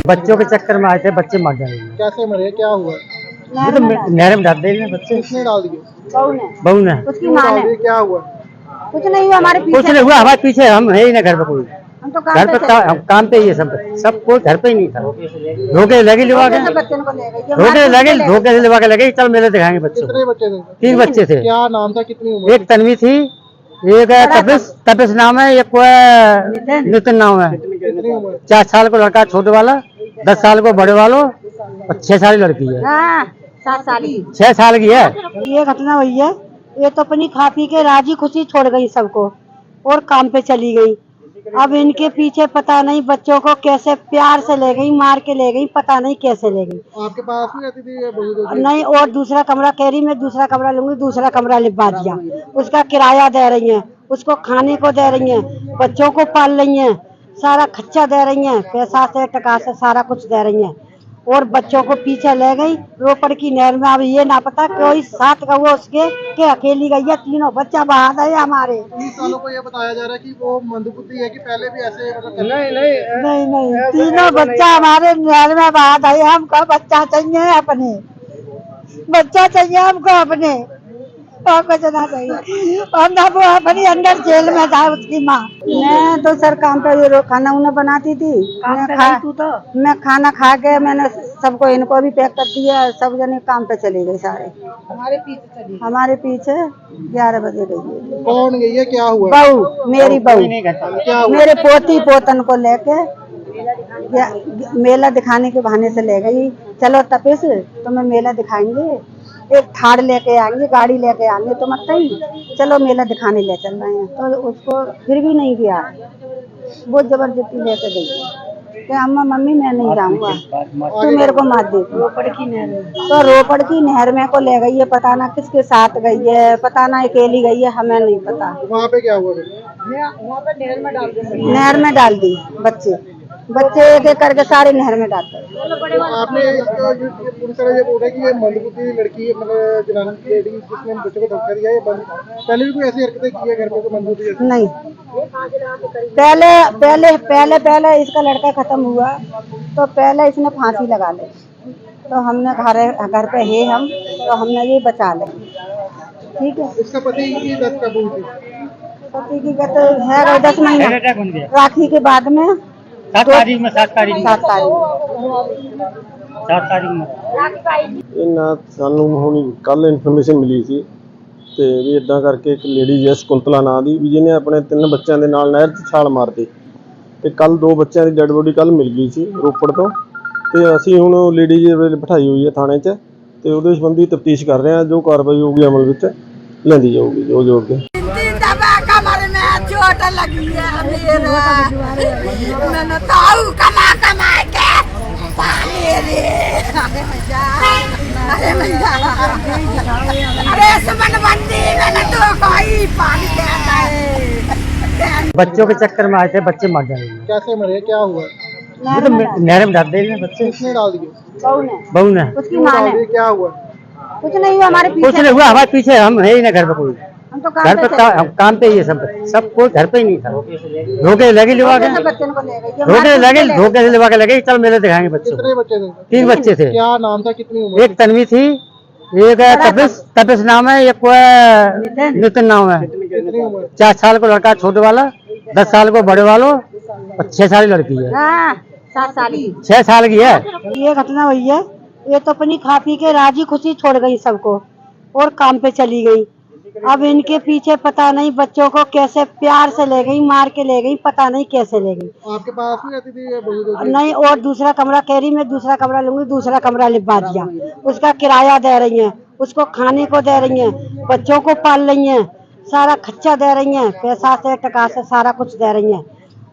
बच्चों के चक्कर में आए थे, बच्चे मर जाएंगे। कैसे मरे, क्या हुआ? ये तो नहर में डाल दे बच्चे। किसने डाल दिए? बहू ने। उसकी माँ ने। क्या हुआ? कुछ नहीं हुआ, हमारे पीछे कुछ नहीं हुआ, हमारे पीछे हम है ही ना घर पे कोई। हम तो घर पे काम पे ही है, सब कोई घर पे ही नहीं था। धोखे लगे लिवा के, धोखे से लिवा के लगे चल मेले दिखाएंगे बच्चों। कितने बच्चे थे? 3 बच्चे थे। क्या नाम था, कितनी उम्र? एक तन्वी थी, एक तपिस नाम है, एक नितिन नाम है। कितनी उम्र? 4 साल को लड़का छोटे वाला, 10 साल को बड़े वालों, और 6 साल की लड़की है। 7 साल की 6 साल की है। ये घटना हुई है। ये तो अपनी खा पी के राजी खुशी छोड़ गई सबको और काम पे चली गई। अब इनके पीछे पता नहीं बच्चों को कैसे प्यार से ले गई, मार के ले गई, पता नहीं कैसे ले गई। आपके पास में रहती थी ये बहू? नहीं, और दूसरा कमरा कह रही मैं दूसरा कमरा लूंगी, दूसरा कमरा लिखवा दिया। उसका किराया दे रही है, उसको खाने को दे रही है, बच्चों को पाल रही है, सारा खर्चा दे रही है, पैसा से टका से सारा कुछ दे रही है। और बच्चों को पीछे ले गई रोपड़ की नहर में। अब ये ना पता कोई साथ का वो उसके के अकेली गई है, तीनों बच्चा बहा गए हमारे। 19 सालों को ये बताया जा रहा है कि वो मंदबुद्धि है कि पहले भी ऐसे नहीं, तीनों बच्चा हमारे नहर में बहा गए। हमको बच्चा चाहिए अपने, बच्चा चाहिए हमको अपने, और कुछ ना चाहिए। और ना वो अपनी अंदर जेल में था उसकी माँ। मैं तो सर काम पे खाना उन्हें बनाती थी। मैं खाना खा के मैंने सबको, इनको भी पैक कर दिया, सब जने काम पे चले गए सारे। हमारे पीछे 11 बजे गई। कौन गई है, क्या हुआ? बहू, मेरी बहू मेरे पोती पोतन को लेके मेला दिखाने के बहाने से ले गई। चलो तपिस तुम्हें मेला दिखाएंगे, एक थार लेके आएंगे, गाड़ी लेके आएंगे, तो मत ही चलो मेला दिखाने ले चल रहे हैं। तो उसको फिर भी नहीं गया, वो जबरदस्ती लेके गई कि अम्मा मम्मी मैं नहीं जाऊंगा, तू मेरे को मार दे। रोपड़ की नहर में, तो रोपड़ की नहर में को ले गई है, पता ना किसके साथ गई है, पता ना अकेली गई है, हमें नहीं पता। वहाँ पे क्या हुआ? वहाँ पे नहर में डाल दी बच्चे एक एक करके सारे नहर में डालते। आपने पूरी तरह ये बोला कि ये मंदबुद्धि लड़की, मतलब जनानी लेडी जिसने बच्चों को धोखा दिया, ये पहले भी कोई ऐसी हरकतें की है घर पे? तो मंदबुद्धि नहीं, पहले इसका लड़का खत्म हुआ तो पहले इसने फांसी लगा ली। तो हमने घर पे है हम, तो हमने ये बचा ले। ठीक है। इसका पति की डेथ कब हुई थी? पति की डेथ है 10 महीने राखी के बाद में, 7 तारीख में। ਇਹਨਾਂ ਸਾਨੂੰ ਹੁਣ ਕੱਲ ਇਨਫੋਰਮੇਸ਼ਨ ਮਿਲੀ ਸੀ ਤੇ ਵੀ ਇਦਾਂ ਕਰਕੇ ਇੱਕ ਲੇਡੀ ਜੈਸ ਕੁੰਤਲਾ ਨਾਂ ਦੀ ਵੀ ਜਿਹਨੇ ਆਪਣੇ 3 ਬੱਚਿਆਂ ਦੇ ਨਾਲ ਨਹਿਰ 'ਚ ਛਾਲ ਮਾਰਤੀ ਤੇ ਕੱਲ 2 ਬੱਚਿਆਂ ਦੀ ਡੈੱਡ ਬੋਡੀ ਕੱਲ ਮਿਲ ਗਈ ਸੀ ਰੋਪੜ ਤੋਂ। ਤੇ ਅਸੀਂ ਹੁਣ ਲੇਡੀ ਜੀ ਬਿਠਾਈ ਹੋਈ ਹੈ ਥਾਣੇ 'ਚ ਤੇ ਉਹਦੇ ਸੰਬੰਧੀ ਤਫਤੀਸ਼ ਕਰ ਰਹੇ ਹਾਂ, ਜੋ ਕਾਰਵਾਈ ਹੋਊਗੀ ਅਮਲ ਵਿੱਚ ਲੈਂਦੀ ਜਾਊਗੀ ਜੋ ਅੱਗੇ। कमर में चोट लगी है मेरा, मैंने ताऊ कमा के पाले रे। अरे समनबंदी मैंने तो कोई पाल के है। बच्चों के चक्कर में आए थे, बच्चे मर जाएंगे। कैसे मरे, क्या हुआ? ये तो नहर में डाल दे बच्चे। किसने डाल दिए? बहू ने। उसकी माँ ने। क्या हुआ? कुछ नहीं हुआ, हमारे कुछ नहीं हुआ, हमारे पीछे हम है ही ना घर पे कोई। हम तो घर पे काम पे ही है, सब कोई घर पे ही नहीं था। धोखे लगे लिवा के, धोखे से लिवा के लगे चल मेले दिखाएंगे बच्चों। कितने बच्चे थे? 3 बच्चे थे। क्या नाम था, कितनी उम्र? एक तन्वी थी, एक तपिस नाम है, एक नितिन नाम है। कितनी उम्र? 4 साल को लड़का छोटे वाला, 10 साल को बड़े वालों, और 6 साल की लड़की है। 7 साल की 6 साल की है। ये घटना हुई है। ये तो अपनी खा पी के राजी खुशी छोड़ गई सबको और काम पे चली गई। अब इनके पीछे पता नहीं बच्चों को कैसे प्यार से ले गई, मार के ले गई, पता नहीं कैसे ले गई। आपके पास में रहती थी ये बहू? नहीं, और दूसरा कमरा कह रही मैं दूसरा कमरा लूंगी, दूसरा कमरा लिखवा दिया। उसका किराया दे रही है, उसको खाने को दे रही है, बच्चों को पाल रही है, सारा खर्चा दे रही है, पैसा से टका से सारा कुछ दे रही है।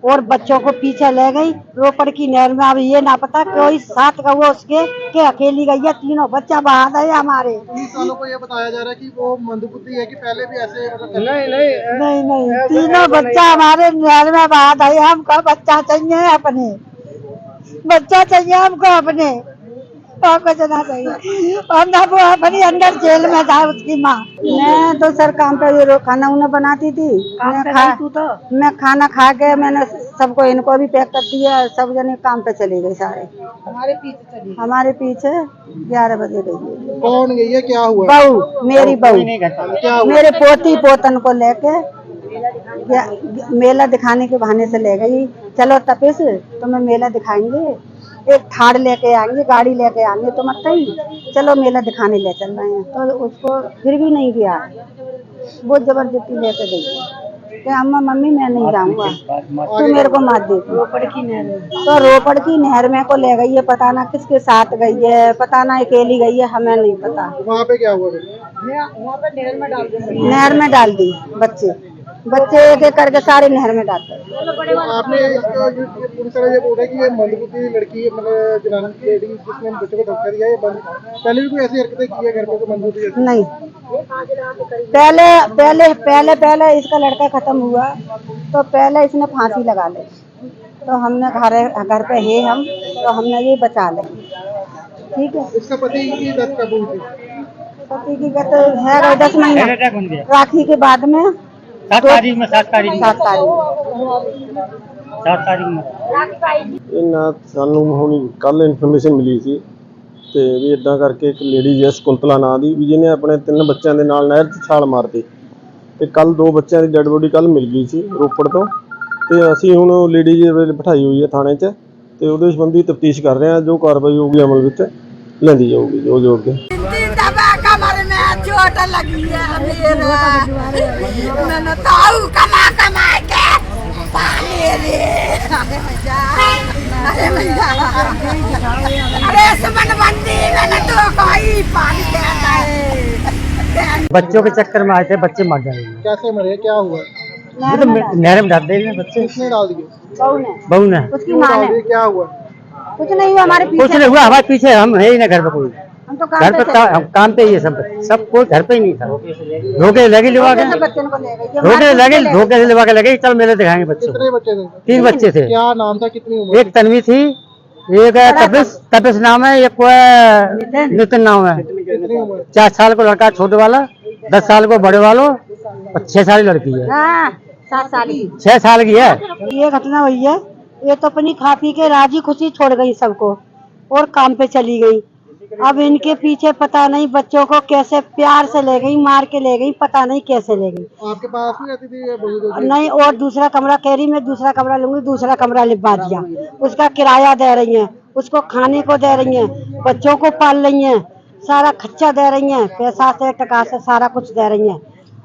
और बच्चों को पीछे ले गई रोपड़ की नहर में। अब ये ना पता कोई साथ का वो उसके के अकेली गई है, तीनों बच्चा बहा गए हमारे। 19 सालों को ये बताया जा रहा है कि वो मंदबुद्धि है कि पहले भी ऐसे नहीं, तीनों बच्चा हमारे नहर में बहा गए। हमको बच्चा चाहिए अपने, बच्चा चाहिए हमको अपने, और कुछ ना चाहिए। और ना वो अपनी अंदर जेल में था उसकी माँ। मैं तो सर काम पे ये खाना उन्हें बनाती थी। मैं खाना खा के मैंने सबको इनको भी पैक कर दिया। सब जने काम पे चले गए सारे। हमारे पीछे 11 बजे गई। कौन गई है, क्या हुआ? बहू, मेरी बहू क्या हुआ? मेरे पोती पोतन को लेके मेला दिखाने के बहाने से ले गई। चलो तपिस तुम्हें मेला दिखाएंगे, एक थार लेके आएंगे, गाड़ी लेके आएंगे, तो मत ही चलो मेला दिखाने ले चल रहे हैं। तो उसको फिर भी नहीं गया, वो जबरदस्ती लेके गई कि अम्मा मम्मी मैं नहीं जाऊंगा, तू मेरे को मार दे। रोपड़ की नहर में, तो रोपड़ की नहर में को ले गई है। पता ना किसके साथ गई है, पता ना अकेली गई है, हमें नहीं पता। वहाँ पे क्या हुआ? नहर में डाल दी। बच्चे एक एक करके सारे नहर में डालते। आपने इसको पूरी तरह ये बोला कि ये मंदबुद्धि लड़की, मतलब जनानी लेडी जिसने बच्चों को धोखा दिया, ये पहले भी कोई ऐसी हरकतें की है घर पे? तो मंदबुद्धि नहीं, पहले इसका लड़का खत्म हुआ तो पहले इसने फांसी लगा ली। तो हमने घर पे है हम, तो हमने ये बचा ले। ठीक है। इसका पति की डेथ कब हुई थी? पति की गत है 10 महीने, राखी के बाद में 7 तारीख में 7 तारीख 7 तारीख। ਇਹ ਨਾ ਸਾਨੂੰ ਹੁਣ ਕੱਲ ਇਨਫੋਰਮੇਸ਼ਨ ਮਿਲੀ ਸੀ ਤੇ ਵੀ ਇਦਾਂ ਕਰਕੇ ਇੱਕ ਲੇਡੀ ਜੈਸ ਕੁੰਤਲਾ ਨਾਂ ਦੀ ਵੀ ਜਿਹਨੇ ਆਪਣੇ 3 ਬੱਚਿਆਂ ਦੇ ਨਾਲ ਨਹਿਰ 'ਚ ਛਾਲ ਮਾਰਤੀ ਤੇ ਕੱਲ 2 ਬੱਚਿਆਂ ਦੀ ਡੈੱਡ ਬੋਡੀ ਕੱਲ ਮਿਲ ਗਈ ਸੀ ਰੋਪੜ ਤੋਂ। ਤੇ ਅਸੀਂ ਹੁਣ ਲੇਡੀ ਜੀ ਬਿਠਾਈ ਹੋਈ ਹੈ ਥਾਣੇ 'ਚ ਤੇ ਉਹਦੇ ਸੰਬੰਧੀ ਤਫਤੀਸ਼ ਕਰ ਰਹੇ ਹਾਂ। ਜੋ ਕਾਰਵਾਈ ਹੋਊਗੀ ਅਮਲ ਵਿੱਚ ਲੈਂਦੀ ਜਾਊਗੀ ਜੋ ਅੱਗੇ। कमर में चोट लगी है मेरे, मैंने ताऊ कमा के पाले रे। अरे समन बंदी मैंने तो कोई पानी देता है। बच्चों के चक्कर में आए थे, बच्चे मर जाएंगे। कैसे मरे, क्या हुआ? ये तो नहर में डाल देंगे बच्चे। किसने डाल दिए? बहू ने उसकी माँ ने। क्या हुआ? कुछ नहीं हुआ, हमारे कुछ नहीं हुआ, हमारे पीछे हम है ही ना घर पे कोई। हम तो घर पे हम काम पे ही है, सब कोई घर पे ही नहीं था। धोखे लगे लिवा के बच्चों को ले गई। धोखे से लिवा के लगे चल मेले दिखाएंगे बच्चों को। कितने बच्चे थे? 3 बच्चे थे। क्या नाम था, कितनी उम्र? एक तन्वी थी, एक तपिस नाम है, एक नितिन नाम है। कितनी उम्र? 4 साल को लड़का छोटे वाला, 10 साल को बड़े वालों, और 6 साल की लड़की है। 7 साल की। 6 साल की है। ये घटना हुई है। ये तो अपनी खा पी के राजी खुशी छोड़ गई सबको और काम पे चली गई। अब इनके पीछे पता नहीं बच्चों को कैसे प्यार से ले गई, मार के ले गई, पता नहीं कैसे ले गई। आपके पास भी रहती थी ये बहू? नहीं, और दूसरा कमरा कह रही मैं दूसरा कमरा लूंगी, दूसरा कमरा लिपवा दिया। उसका किराया दे रही हैं, उसको खाने को दे रही हैं, बच्चों को पाल रही हैं, सारा खर्चा दे रही हैं, पैसा से टका से सारा कुछ दे रही हैं।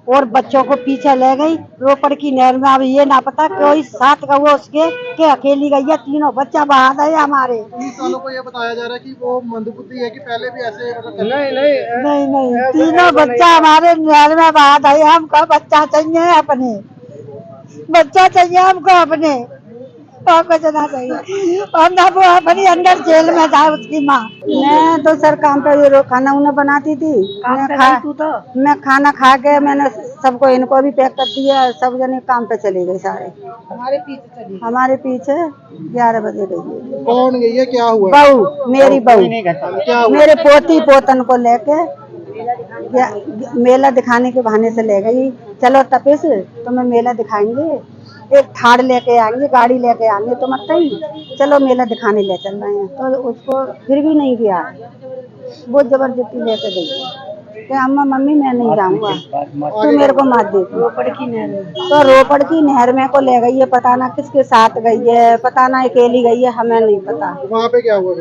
और बच्चों को पीछे ले गई रोपड़ की नहर में। अब ये ना पता कोई साथ का वो उसके के अकेली गई है, तीनों बच्चा बहा गए हमारे। पुलिस वालों को ये बताया जा रहा है कि वो मंदबुद्धि है, कि पहले भी ऐसे नहीं, तीनों बच्चा हमारे नहर में बहा गए। हमको बच्चा चाहिए अपने, बच्चा चाहिए हमको अपने, और कुछ ना चाहिए। और ना वो अपनी अंदर जेल में था उसकी माँ। मैं तो सर काम पे ये खाना उन्हें बनाती थी। मैं खाना खा के मैंने सबको इनको भी पैक कर दिया। सब जने काम पे चले गए सारे। हमारे पीछे 11 बजे गई। कौन गई है, क्या हुआ? बहू, मेरी बहू क्या हुआ? मेरे पोती पोतन को लेके मेला दिखाने के बहाने से ले गई। चलो तपिस तुम्हें मेला दिखाएंगे, एक थार लेके आएंगे, गाड़ी लेके आएंगे, तो मत ही चलो मेला दिखाने ले चल रहे हैं। तो उसको फिर भी नहीं गया, वो जबरदस्ती लेके गई कि अम्मा मम्मी मैं नहीं जाऊंगा, तू मेरे को मार दे। रोपड़ की नहर में, तो रोपड़ की नहर में को ले गई है। पता ना किसके साथ गई है, पता ना अकेली गई है, हमें नहीं पता। वहाँ पे क्या हुआ?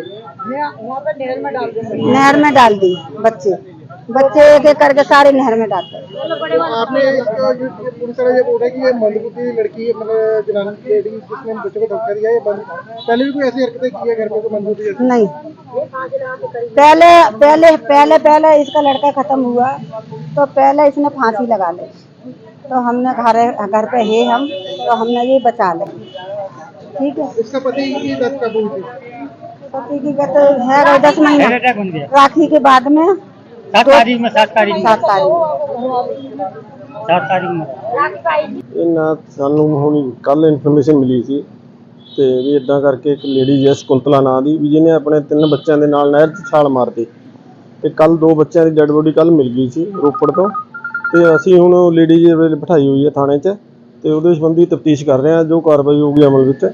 नहर में डाल दी। बच्चे एक एक करके सारे नहर में डालते। आपने इसको पूरी तरह ये बोला कि ये मंदबुद्धि लड़की, मतलब जनानी लेडी जिसने बच्चों को धोखा दिया, ये पहले भी कोई ऐसी हरकतें की है घर पे? तो मंदबुद्धि नहीं, पहले इसका लड़का खत्म हुआ तो पहले इसने फांसी लगा ली। तो हमने घर पे है हम, तो हमने ये बचा ले। ठीक है। इसका पति की डेथ कब हुई थी? पति की गत है 10 महीने, राखी के बाद में 7 तारीख में 7 तारीख 7 तारीख। 7 तारीख में ਇਹ ਨਾ ਸਾਨੂੰ ਹੁਣ ਕੱਲ ਇਨਫੋਰਮੇਸ਼ਨ ਮਿਲੀ ਸੀ ਤੇ ਵੀ ਇਦਾਂ ਕਰਕੇ ਇੱਕ ਲੇਡੀ ਜੈਸ ਕੁੰਤਲਾ ਨਾਂ ਦੀ ਵੀ ਜਿਹਨੇ ਆਪਣੇ 3 ਬੱਚਿਆਂ ਦੇ ਨਾਲ ਨਹਿਰ 'ਚ ਛਾਲ ਮਾਰਤੀ ਤੇ ਕੱਲ 2 ਬੱਚਿਆਂ ਦੀ ਡੈੱਡ ਬੋਡੀ ਕੱਲ ਮਿਲ ਗਈ ਸੀ ਰੋਪੜ ਤੋਂ। ਤੇ ਅਸੀਂ ਹੁਣ ਲੇਡੀ ਜੀ ਬਿਠਾਈ ਹੋਈ ਹੈ ਥਾਣੇ 'ਚ ਤੇ ਉਹਦੇ ਸੰਬੰਧੀ ਤਫਤੀਸ਼ ਕਰ ਰਹੇ ਹਾਂ, ਜੋ ਕਾਰਵਾਈ ਹੋਊਗੀ ਅਮਲ ਵਿੱਚ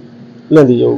ਲੈਂਦੀ ਜਾਊਗੀ।